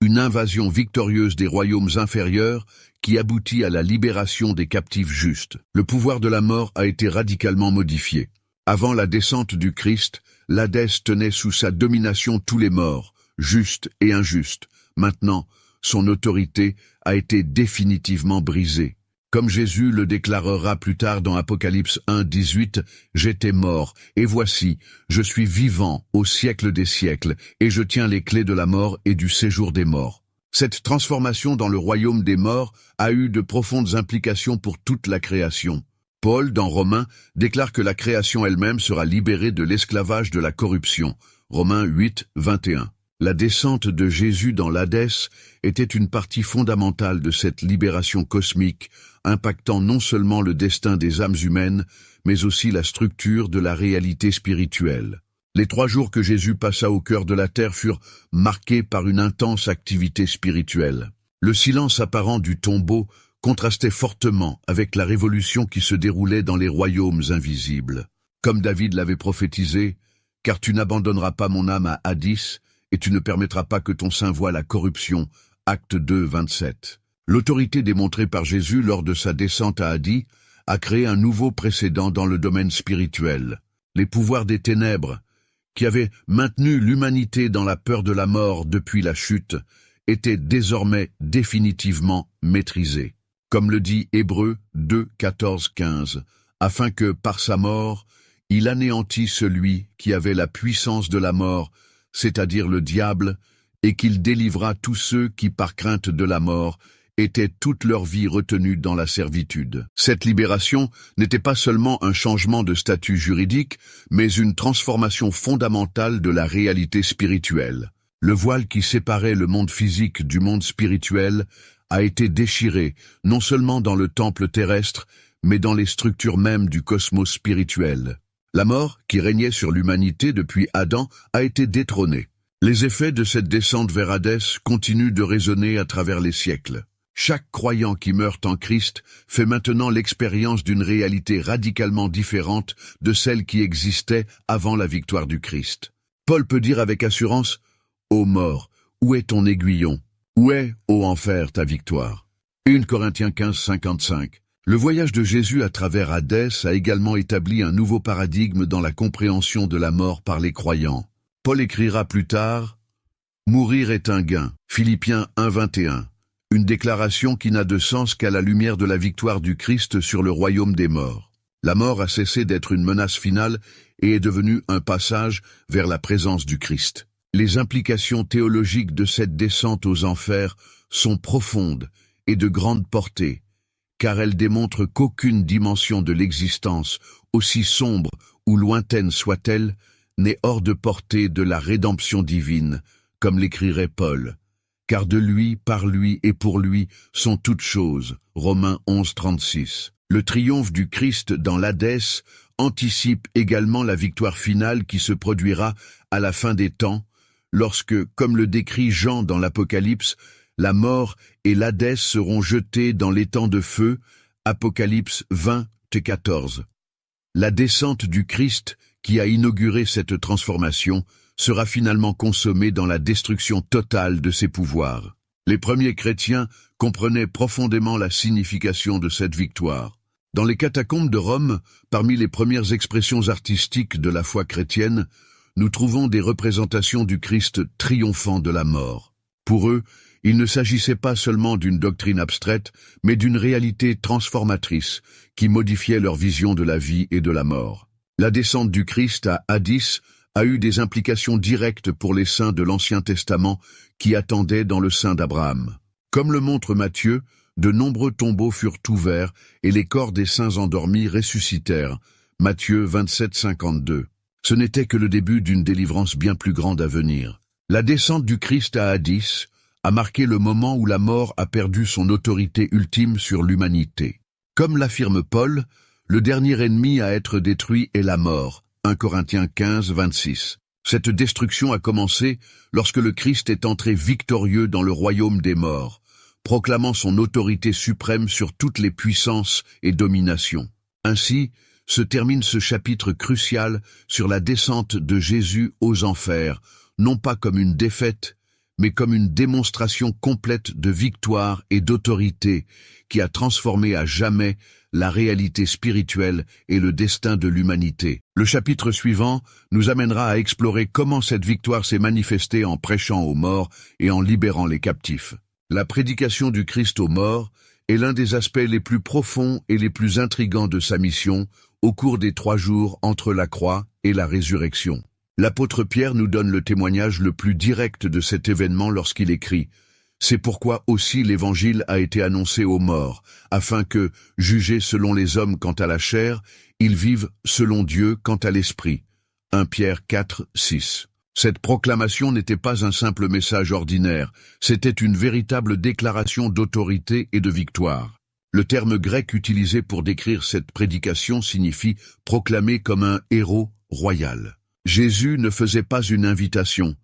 une invasion victorieuse des royaumes inférieurs qui aboutit à la libération des captifs justes. Le pouvoir de la mort a été radicalement modifié. Avant la descente du Christ, l'Hadès tenait sous sa domination tous les morts, justes et injustes. Maintenant, son autorité a été définitivement brisée. Comme Jésus le déclarera plus tard dans Apocalypse 1:18, « J'étais mort, et voici, je suis vivant au siècle des siècles, et je tiens les clés de la mort et du séjour des morts. » Cette transformation dans le royaume des morts a eu de profondes implications pour toute la création. Paul, dans Romains, déclare que la création elle-même sera libérée de l'esclavage de la corruption. Romains 8:21. La descente de Jésus dans l'Hadès était une partie fondamentale de cette libération cosmique, impactant non seulement le destin des âmes humaines, mais aussi la structure de la réalité spirituelle. Les 3 jours que Jésus passa au cœur de la terre furent marqués par une intense activité spirituelle. Le silence apparent du tombeau contrastait fortement avec la révolution qui se déroulait dans les royaumes invisibles. Comme David l'avait prophétisé, « Car tu n'abandonneras pas mon âme à Hadis, et tu ne permettras pas que ton sein voie la corruption. » Acte 2:27. L'autorité démontrée par Jésus lors de sa descente à Hadis a créé un nouveau précédent dans le domaine spirituel. Les pouvoirs des ténèbres, qui avaient maintenu l'humanité dans la peur de la mort depuis la chute, étaient désormais définitivement maîtrisés. Comme le dit Hébreux 2:14-15, afin que, par sa mort, il anéantit celui qui avait la puissance de la mort, c'est-à-dire le diable, et qu'il délivra tous ceux qui, par crainte de la mort, étaient toute leur vie retenus dans la servitude. Cette libération n'était pas seulement un changement de statut juridique, mais une transformation fondamentale de la réalité spirituelle. Le voile qui séparait le monde physique du monde spirituel a été déchiré, non seulement dans le temple terrestre, mais dans les structures mêmes du cosmos spirituel. La mort, qui régnait sur l'humanité depuis Adam, a été détrônée. Les effets de cette descente vers Hadès continuent de résonner à travers les siècles. Chaque croyant qui meurt en Christ fait maintenant l'expérience d'une réalité radicalement différente de celle qui existait avant la victoire du Christ. Paul peut dire avec assurance « Ô mort, où est ton aiguillon? Où est, ô enfer, ta victoire ?» 1 Corinthiens 15:55. Le voyage de Jésus à travers Hadès a également établi un nouveau paradigme dans la compréhension de la mort par les croyants. Paul écrira plus tard « Mourir est un gain » Philippiens 1:21. Une déclaration qui n'a de sens qu'à la lumière de la victoire du Christ sur le royaume des morts. La mort a cessé d'être une menace finale et est devenue un passage vers la présence du Christ. Les implications théologiques de cette descente aux enfers sont profondes et de grande portée, car elles démontrent qu'aucune dimension de l'existence, aussi sombre ou lointaine soit-elle, n'est hors de portée de la rédemption divine, comme l'écrirait Paul. Car de lui, par lui et pour lui sont toutes choses. Romains 11:36. Le triomphe du Christ dans l'Hadès anticipe également la victoire finale qui se produira à la fin des temps, lorsque, comme le décrit Jean dans l'Apocalypse, la mort et l'Hadès seront jetés dans l'étang de feu. Apocalypse 20:14. La descente du Christ, qui a inauguré cette transformation, sera finalement consommé dans la destruction totale de ses pouvoirs. Les premiers chrétiens comprenaient profondément la signification de cette victoire. Dans les catacombes de Rome, parmi les premières expressions artistiques de la foi chrétienne, nous trouvons des représentations du Christ triomphant de la mort. Pour eux, il ne s'agissait pas seulement d'une doctrine abstraite, mais d'une réalité transformatrice qui modifiait leur vision de la vie et de la mort. La descente du Christ à Hadis a eu des implications directes pour les saints de l'Ancien Testament qui attendaient dans le sein d'Abraham. Comme le montre Matthieu, de nombreux tombeaux furent ouverts et les corps des saints endormis ressuscitèrent. Matthieu 27:52. Ce n'était que le début d'une délivrance bien plus grande à venir. La descente du Christ à Hadis a marqué le moment où la mort a perdu son autorité ultime sur l'humanité. Comme l'affirme Paul, le dernier ennemi à être détruit est la mort. 1 Corinthiens 15:26. Cette destruction a commencé lorsque le Christ est entré victorieux dans le royaume des morts, proclamant son autorité suprême sur toutes les puissances et dominations. Ainsi, se termine ce chapitre crucial sur la descente de Jésus aux enfers, non pas comme une défaite, mais comme une démonstration complète de victoire et d'autorité qui a transformé à jamais la réalité spirituelle et le destin de l'humanité. Le chapitre suivant nous amènera à explorer comment cette victoire s'est manifestée en prêchant aux morts et en libérant les captifs. La prédication du Christ aux morts est l'un des aspects les plus profonds et les plus intrigants de sa mission au cours des 3 jours entre la croix et la résurrection. L'apôtre Pierre nous donne le témoignage le plus direct de cet événement lorsqu'il écrit « C'est pourquoi aussi l'Évangile a été annoncé aux morts, afin que, jugés selon les hommes quant à la chair, ils vivent selon Dieu quant à l'esprit. » 1 Pierre 4, 6. Cette proclamation n'était pas un simple message ordinaire, c'était une véritable déclaration d'autorité et de victoire. Le terme grec utilisé pour décrire cette prédication signifie « proclamer comme un héros royal ». Jésus ne faisait pas une invitation,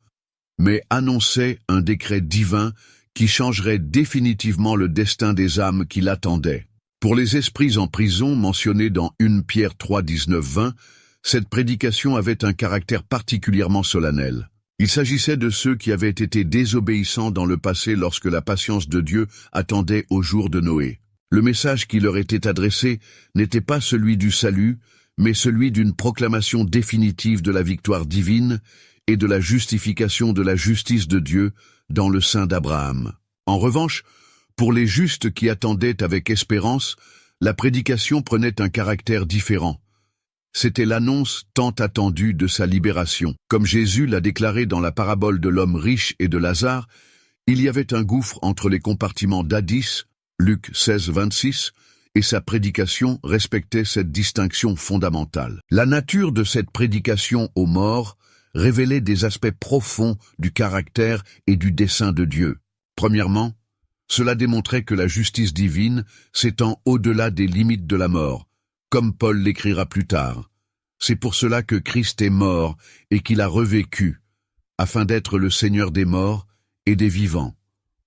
mais annonçait un décret divin qui changerait définitivement le destin des âmes qui l'attendaient. Pour les esprits en prison mentionnés dans 1 Pierre 3, 19-20, cette prédication avait un caractère particulièrement solennel. Il s'agissait de ceux qui avaient été désobéissants dans le passé lorsque la patience de Dieu attendait au jour de Noé. Le message qui leur était adressé n'était pas celui du salut, mais celui d'une proclamation définitive de la victoire divine et de la justification de la justice de Dieu dans le sein d'Abraham. En revanche, pour les justes qui attendaient avec espérance, la prédication prenait un caractère différent. C'était l'annonce tant attendue de sa libération. Comme Jésus l'a déclaré dans la parabole de l'homme riche et de Lazare, il y avait un gouffre entre les compartiments d'Hadis, Luc 16, 26, et sa prédication respectait cette distinction fondamentale. La nature de cette prédication aux morts révélait des aspects profonds du caractère et du dessein de Dieu. Premièrement, cela démontrait que la justice divine s'étend au-delà des limites de la mort, comme Paul l'écrira plus tard. C'est pour cela que Christ est mort et qu'il a revécu, afin d'être le Seigneur des morts et des vivants.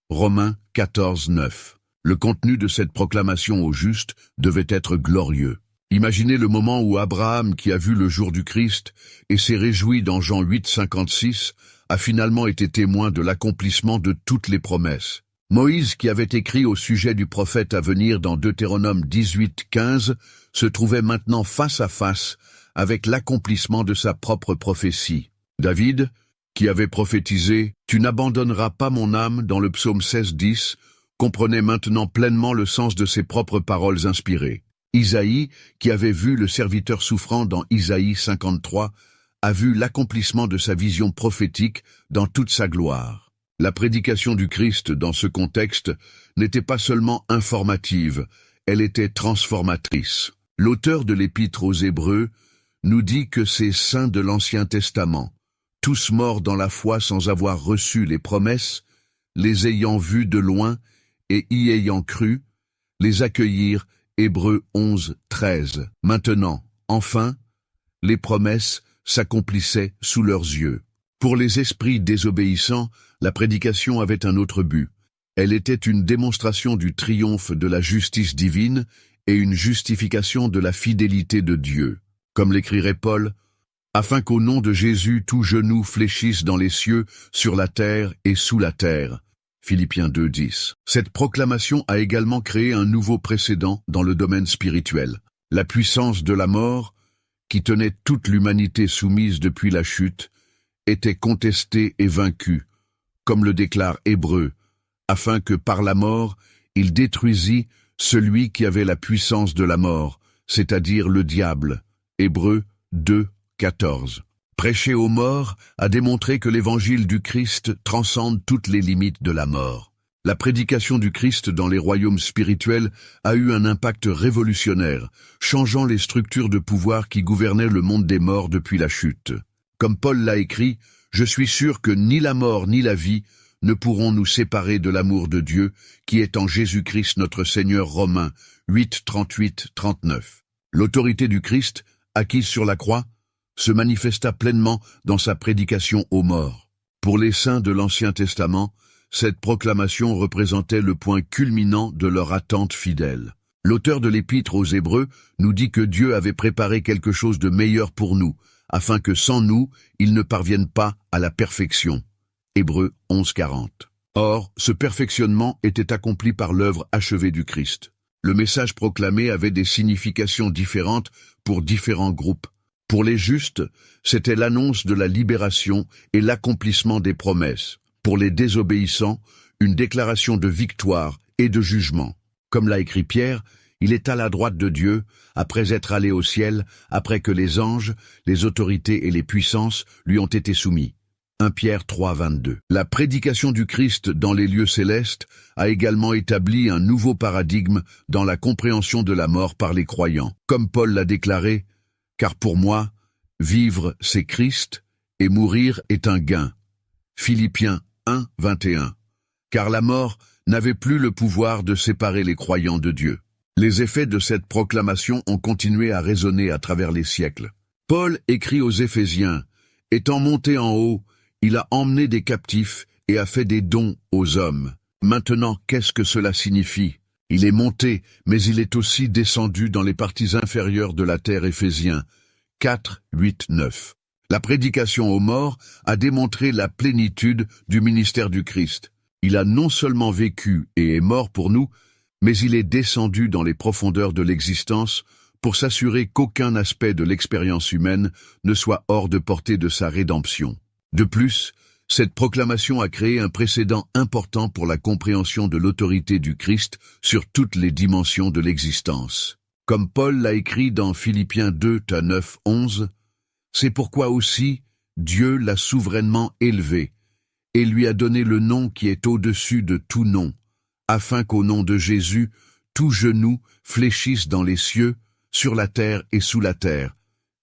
Romains 14, 9. Le contenu de cette proclamation aux justes devait être glorieux. Imaginez le moment où Abraham, qui a vu le jour du Christ et s'est réjoui dans Jean 8, 56, a finalement été témoin de l'accomplissement de toutes les promesses. Moïse, qui avait écrit au sujet du prophète à venir dans Deutéronome 18, 15, se trouvait maintenant face à face avec l'accomplissement de sa propre prophétie. David, qui avait prophétisé « Tu n'abandonneras pas mon âme » dans le psaume 16, 10, comprenait maintenant pleinement le sens de ses propres paroles inspirées. Isaïe, qui avait vu le serviteur souffrant dans Isaïe 53, a vu l'accomplissement de sa vision prophétique dans toute sa gloire. La prédication du Christ dans ce contexte n'était pas seulement informative, elle était transformatrice. L'auteur de l'Épître aux Hébreux nous dit que ces saints de l'Ancien Testament, tous morts dans la foi sans avoir reçu les promesses, les ayant vus de loin et y ayant cru, les accueillirent. Hébreux 11, 13. Maintenant, enfin, les promesses s'accomplissaient sous leurs yeux. Pour les esprits désobéissants, la prédication avait un autre but. Elle était une démonstration du triomphe de la justice divine et une justification de la fidélité de Dieu. Comme l'écrirait Paul, « Afin qu'au nom de Jésus tout genou fléchisse dans les cieux, sur la terre et sous la terre. » Philippiens 2, 10. Cette proclamation a également créé un nouveau précédent dans le domaine spirituel. La puissance de la mort, qui tenait toute l'humanité soumise depuis la chute, était contestée et vaincue, comme le déclare Hébreux, afin que par la mort, il détruisit celui qui avait la puissance de la mort, c'est-à-dire le diable. Hébreux 2, 14. Prêcher aux morts a démontré que l'évangile du Christ transcende toutes les limites de la mort. La prédication du Christ dans les royaumes spirituels a eu un impact révolutionnaire, changeant les structures de pouvoir qui gouvernaient le monde des morts depuis la chute. Comme Paul l'a écrit, « Je suis sûr que ni la mort ni la vie ne pourront nous séparer de l'amour de Dieu, qui est en Jésus-Christ notre Seigneur. » Romains 8, 38, 39. L'autorité du Christ, acquise sur la croix, se manifesta pleinement dans sa prédication aux morts. Pour les saints de l'Ancien Testament, cette proclamation représentait le point culminant de leur attente fidèle. L'auteur de l'Épître aux Hébreux nous dit que Dieu avait préparé quelque chose de meilleur pour nous, afin que sans nous, il ne parvienne pas à la perfection. Hébreux 11, 40. Or, ce perfectionnement était accompli par l'œuvre achevée du Christ. Le message proclamé avait des significations différentes pour différents groupes. Pour les justes, c'était l'annonce de la libération et l'accomplissement des promesses. Pour les désobéissants, une déclaration de victoire et de jugement. Comme l'a écrit Pierre, il est à la droite de Dieu, après être allé au ciel, après que les anges, les autorités et les puissances lui ont été soumis. 1 Pierre 3, 22. La prédication du Christ dans les lieux célestes a également établi un nouveau paradigme dans la compréhension de la mort par les croyants. Comme Paul l'a déclaré, « Car pour moi, vivre c'est Christ, et mourir est un gain. » Philippiens 1, 21. Car la mort n'avait plus le pouvoir de séparer les croyants de Dieu. Les effets de cette proclamation ont continué à résonner à travers les siècles. Paul écrit aux Éphésiens, « Étant monté en haut, il a emmené des captifs et a fait des dons aux hommes. » Maintenant, qu'est-ce que cela signifie? Il est monté, mais il est aussi descendu dans les parties inférieures de la terre. Éphésiens 4, 8, 9. La prédication aux morts a démontré la plénitude du ministère du Christ. Il a non seulement vécu et est mort pour nous, mais il est descendu dans les profondeurs de l'existence pour s'assurer qu'aucun aspect de l'expérience humaine ne soit hors de portée de sa rédemption. De plus, cette proclamation a créé un précédent important pour la compréhension de l'autorité du Christ sur toutes les dimensions de l'existence. Comme Paul l'a écrit dans Philippiens 2, 9, 11, « C'est pourquoi aussi Dieu l'a souverainement élevé et lui a donné le nom qui est au-dessus de tout nom, afin qu'au nom de Jésus, tout genou fléchisse dans les cieux, sur la terre et sous la terre,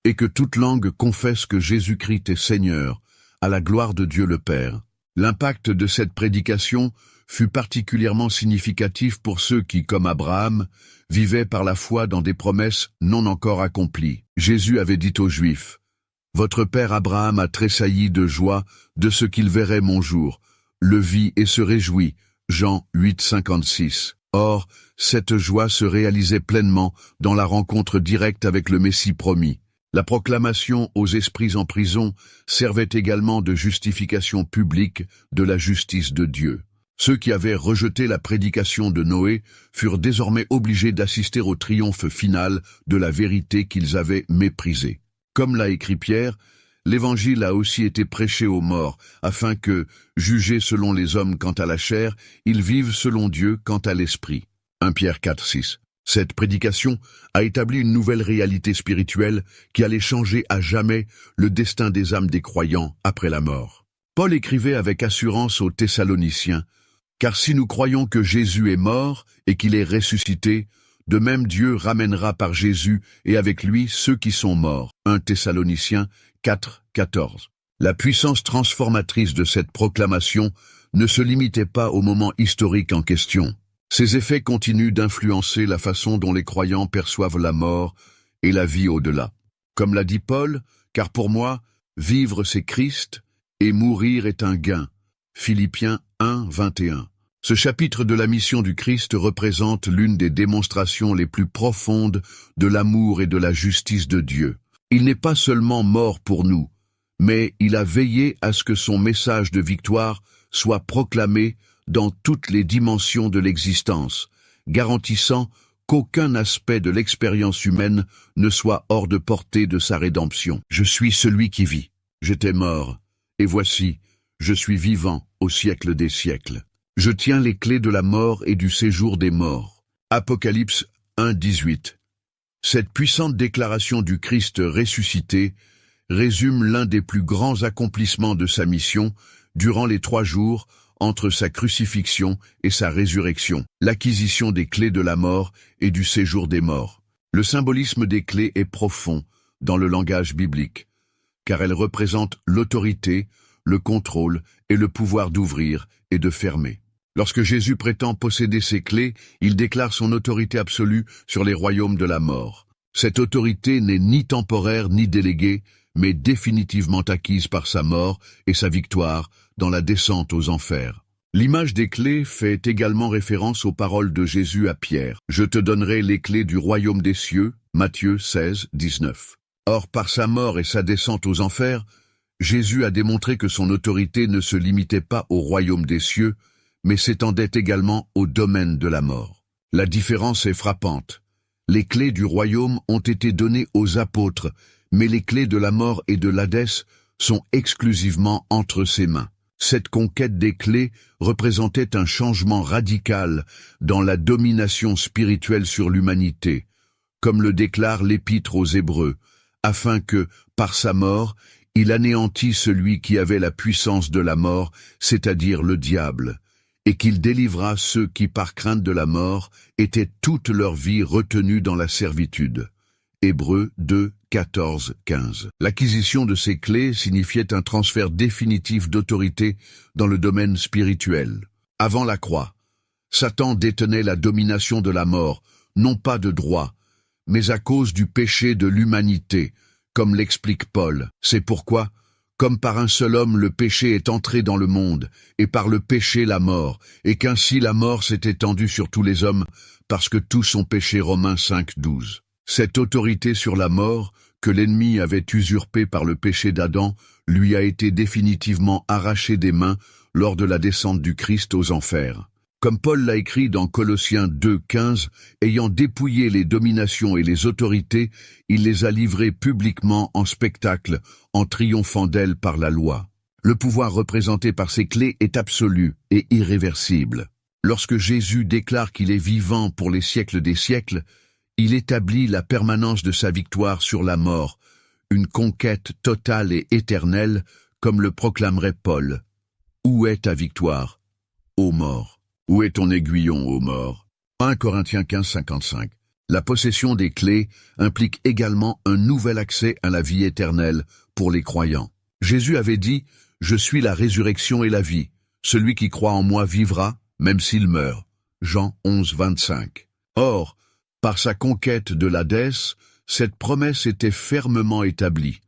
et que toute langue confesse que Jésus-Christ est Seigneur, à la gloire de Dieu le Père. » L'impact de cette prédication fut particulièrement significatif pour ceux qui, comme Abraham, vivaient par la foi dans des promesses non encore accomplies. Jésus avait dit aux Juifs, « Votre père Abraham a tressailli de joie de ce qu'il verrait mon jour, le vit et se réjouit. » Jean 8, 56. Or, cette joie se réalisait pleinement dans la rencontre directe avec le Messie promis. La proclamation aux esprits en prison servait également de justification publique de la justice de Dieu. Ceux qui avaient rejeté la prédication de Noé furent désormais obligés d'assister au triomphe final de la vérité qu'ils avaient méprisée. Comme l'a écrit Pierre, l'Évangile a aussi été prêché aux morts, afin que, jugés selon les hommes quant à la chair, ils vivent selon Dieu quant à l'esprit. 1 Pierre 4, 6. Cette prédication a établi une nouvelle réalité spirituelle qui allait changer à jamais le destin des âmes des croyants après la mort. Paul écrivait avec assurance aux Thessaloniciens, « Car si nous croyons que Jésus est mort et qu'il est ressuscité, de même Dieu ramènera par Jésus et avec lui ceux qui sont morts. » 1 Thessaloniciens 4, 14. La puissance transformatrice de cette proclamation ne se limitait pas au moment historique en question. Ces effets continuent d'influencer la façon dont les croyants perçoivent la mort et la vie au-delà. Comme l'a dit Paul, « Car pour moi, vivre c'est Christ et mourir est un gain. » Philippiens 1, 21. Ce chapitre de la mission du Christ représente l'une des démonstrations les plus profondes de l'amour et de la justice de Dieu. Il n'est pas seulement mort pour nous, mais il a veillé à ce que son message de victoire soit proclamé dans toutes les dimensions de l'existence, garantissant qu'aucun aspect de l'expérience humaine ne soit hors de portée de sa rédemption. Je suis celui qui vit. J'étais mort, et voici, je suis vivant au siècle des siècles. Je tiens les clés de la mort et du séjour des morts. Apocalypse 1, 18. Cette puissante déclaration du Christ ressuscité résume l'un des plus grands accomplissements de sa mission durant les 3 jours entre sa crucifixion et sa résurrection, l'acquisition des clés de la mort et du séjour des morts. Le symbolisme des clés est profond dans le langage biblique, car elles représentent l'autorité, le contrôle et le pouvoir d'ouvrir et de fermer. Lorsque Jésus prétend posséder ces clés, il déclare son autorité absolue sur les royaumes de la mort. Cette autorité n'est ni temporaire ni déléguée, mais définitivement acquise par sa mort et sa victoire dans la descente aux enfers. L'image des clés fait également référence aux paroles de Jésus à Pierre. « Je te donnerai les clés du royaume des cieux » Matthieu 16, 19. Or, par sa mort et sa descente aux enfers, Jésus a démontré que son autorité ne se limitait pas au royaume des cieux, mais s'étendait également au domaine de la mort. La différence est frappante. Les clés du royaume ont été données aux apôtres, mais les clés de la mort et de l'Hadès sont exclusivement entre ses mains. Cette conquête des clés représentait un changement radical dans la domination spirituelle sur l'humanité, comme le déclare l'Épître aux Hébreux, afin que, par sa mort, il anéantit celui qui avait la puissance de la mort, c'est-à-dire le diable, et qu'il délivra ceux qui, par crainte de la mort, étaient toute leur vie retenus dans la servitude. Hébreux 2, 14, 15. L'acquisition de ces clés signifiait un transfert définitif d'autorité dans le domaine spirituel. Avant la croix, Satan détenait la domination de la mort, non pas de droit, mais à cause du péché de l'humanité, comme l'explique Paul. C'est pourquoi, comme par un seul homme le péché est entré dans le monde, et par le péché la mort, et qu'ainsi la mort s'est étendue sur tous les hommes, parce que tous ont péché. Romains 5, 12. Cette autorité sur la mort, que l'ennemi avait usurpée par le péché d'Adam, lui a été définitivement arrachée des mains lors de la descente du Christ aux enfers. Comme Paul l'a écrit dans Colossiens 2, 15, ayant dépouillé les dominations et les autorités, il les a livrées publiquement en spectacle, en triomphant d'elles par la loi. Le pouvoir représenté par ces clés est absolu et irréversible. Lorsque Jésus déclare qu'il est vivant pour les siècles des siècles, il établit la permanence de sa victoire sur la mort, une conquête totale et éternelle, comme le proclamerait Paul. Où est ta victoire, ô mort? Où est ton aiguillon, ô mort? 1 Corinthiens 15, 55. La possession des clés implique également un nouvel accès à la vie éternelle pour les croyants. Jésus avait dit « Je suis la résurrection et la vie. Celui qui croit en moi vivra, même s'il meurt. » Jean 11, 25. Or, par sa conquête de l'Hadès, cette promesse était fermement établie.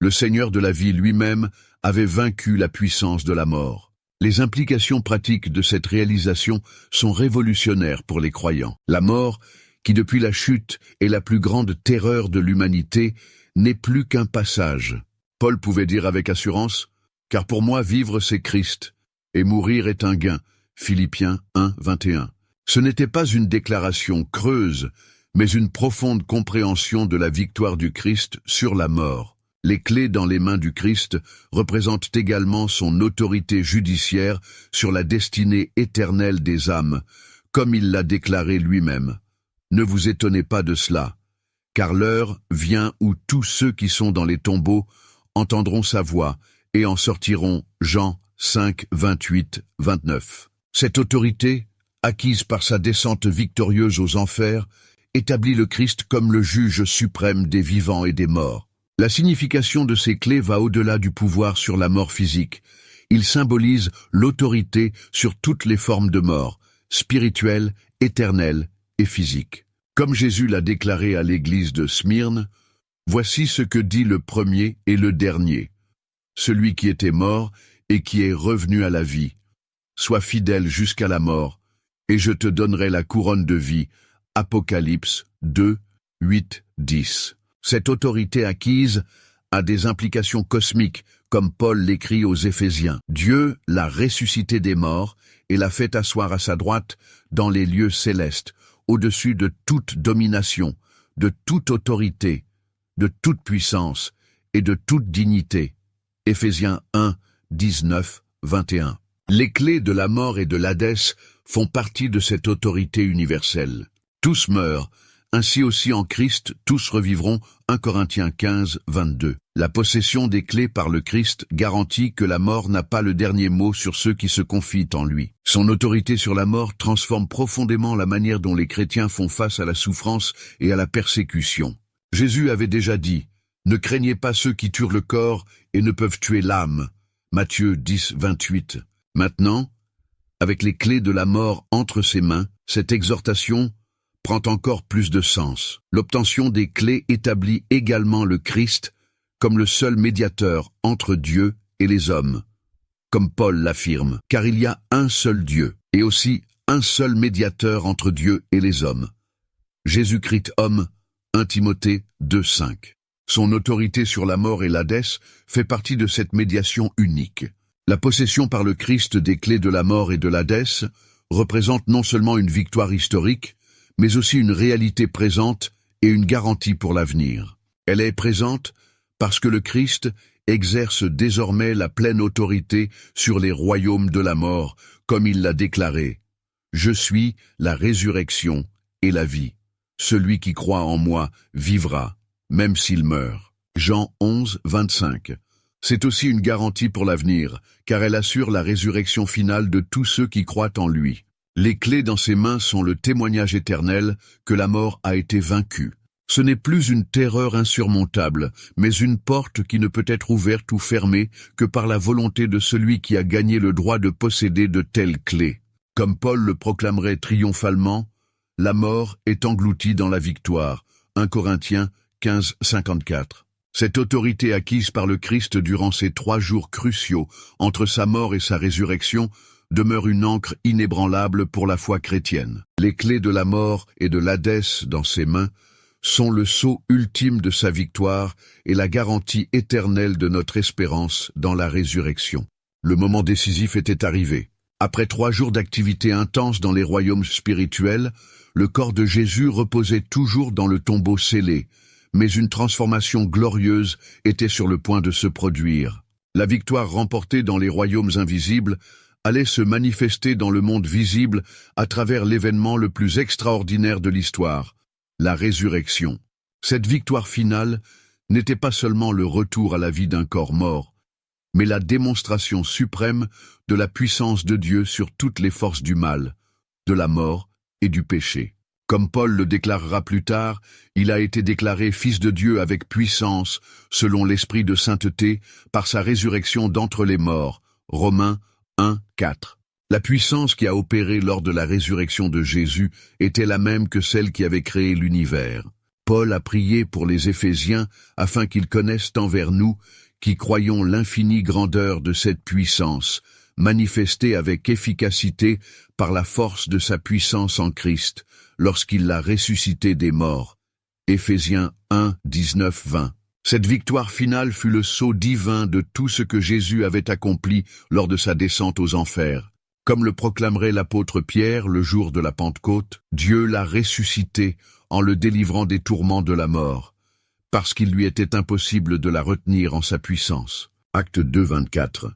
Le Seigneur de la vie lui-même avait vaincu la puissance de la mort. Les implications pratiques de cette réalisation sont révolutionnaires pour les croyants. La mort, qui depuis la chute est la plus grande terreur de l'humanité, n'est plus qu'un passage. Paul pouvait dire avec assurance « Car pour moi vivre c'est Christ, et mourir est un gain » Philippiens 1, 21. Ce n'était pas une déclaration creuse, mais une profonde compréhension de la victoire du Christ sur la mort. Les clés dans les mains du Christ représentent également son autorité judiciaire sur la destinée éternelle des âmes, comme il l'a déclaré lui-même. Ne vous étonnez pas de cela, car l'heure vient où tous ceux qui sont dans les tombeaux entendront sa voix et en sortiront. Jean 5, 28, 29. Cette autorité, acquise par sa descente victorieuse aux enfers, établit le Christ comme le juge suprême des vivants et des morts. La signification de ces clés va au-delà du pouvoir sur la mort physique. Il symbolise l'autorité sur toutes les formes de mort, spirituelle, éternelle et physique. Comme Jésus l'a déclaré à l'église de Smyrne, « Voici ce que dit le premier et le dernier, celui qui était mort et qui est revenu à la vie. Sois fidèle jusqu'à la mort, et je te donnerai la couronne de vie. » Apocalypse 2, 8, 10. Cette autorité acquise a des implications cosmiques, comme Paul l'écrit aux Éphésiens. Dieu l'a ressuscité des morts et l'a fait asseoir à sa droite dans les lieux célestes, au-dessus de toute domination, de toute autorité, de toute puissance et de toute dignité. Éphésiens 1, 19, 21. Les clés de la mort et de l'Hadès font partie de cette autorité universelle. Tous meurent, ainsi aussi en Christ, tous revivront. 1 Corinthiens 15, 22. La possession des clés par le Christ garantit que la mort n'a pas le dernier mot sur ceux qui se confient en lui. Son autorité sur la mort transforme profondément la manière dont les chrétiens font face à la souffrance et à la persécution. Jésus avait déjà dit « Ne craignez pas ceux qui tuent le corps et ne peuvent tuer l'âme » Matthieu 10, 28. Maintenant, avec les clés de la mort entre ses mains, cette exhortation prend encore plus de sens. L'obtention des clés établit également le Christ comme le seul médiateur entre Dieu et les hommes, comme Paul l'affirme, car il y a un seul Dieu, et aussi un seul médiateur entre Dieu et les hommes. Jésus-Christ homme, 1 Timothée 2, 5. Son autorité sur la mort et l'Hadès fait partie de cette médiation unique. La possession par le Christ des clés de la mort et de l'Hadès représente non seulement une victoire historique, mais aussi une réalité présente et une garantie pour l'avenir. Elle est présente parce que le Christ exerce désormais la pleine autorité sur les royaumes de la mort, comme il l'a déclaré. Je suis la résurrection et la vie. Celui qui croit en moi vivra, même s'il meurt. Jean 11, 25. C'est aussi une garantie pour l'avenir, car elle assure la résurrection finale de tous ceux qui croient en lui. Les clés dans ses mains sont le témoignage éternel que la mort a été vaincue. Ce n'est plus une terreur insurmontable, mais une porte qui ne peut être ouverte ou fermée que par la volonté de celui qui a gagné le droit de posséder de telles clés. Comme Paul le proclamerait triomphalement, la mort est engloutie dans la victoire. 1 Corinthiens 15, 54. Cette autorité acquise par le Christ durant ces 3 jours cruciaux entre sa mort et sa résurrection demeure une ancre inébranlable pour la foi chrétienne. Les clés de la mort et de l'Hadès dans ses mains sont le sceau ultime de sa victoire et la garantie éternelle de notre espérance dans la résurrection. Le moment décisif était arrivé. Après 3 jours d'activité intense dans les royaumes spirituels, le corps de Jésus reposait toujours dans le tombeau scellé, mais une transformation glorieuse était sur le point de se produire. La victoire remportée dans les royaumes invisibles allait se manifester dans le monde visible à travers l'événement le plus extraordinaire de l'histoire, la résurrection. Cette victoire finale n'était pas seulement le retour à la vie d'un corps mort, mais la démonstration suprême de la puissance de Dieu sur toutes les forces du mal, de la mort et du péché. Comme Paul le déclarera plus tard, il a été déclaré Fils de Dieu avec puissance, selon l'Esprit de sainteté, par sa résurrection d'entre les morts. Romains 1, 4. La puissance qui a opéré lors de la résurrection de Jésus était la même que celle qui avait créé l'univers. Paul a prié pour les Éphésiens afin qu'ils connaissent envers nous, qui croyons l'infinie grandeur de cette puissance, manifestée avec efficacité par la force de sa puissance en Christ, lorsqu'il l'a ressuscité des morts. Éphésiens 1, 19, 20. Cette victoire finale fut le sceau divin de tout ce que Jésus avait accompli lors de sa descente aux enfers. Comme le proclamerait l'apôtre Pierre le jour de la Pentecôte, Dieu l'a ressuscité en le délivrant des tourments de la mort, parce qu'il lui était impossible de la retenir en sa puissance. Acte 2, 24.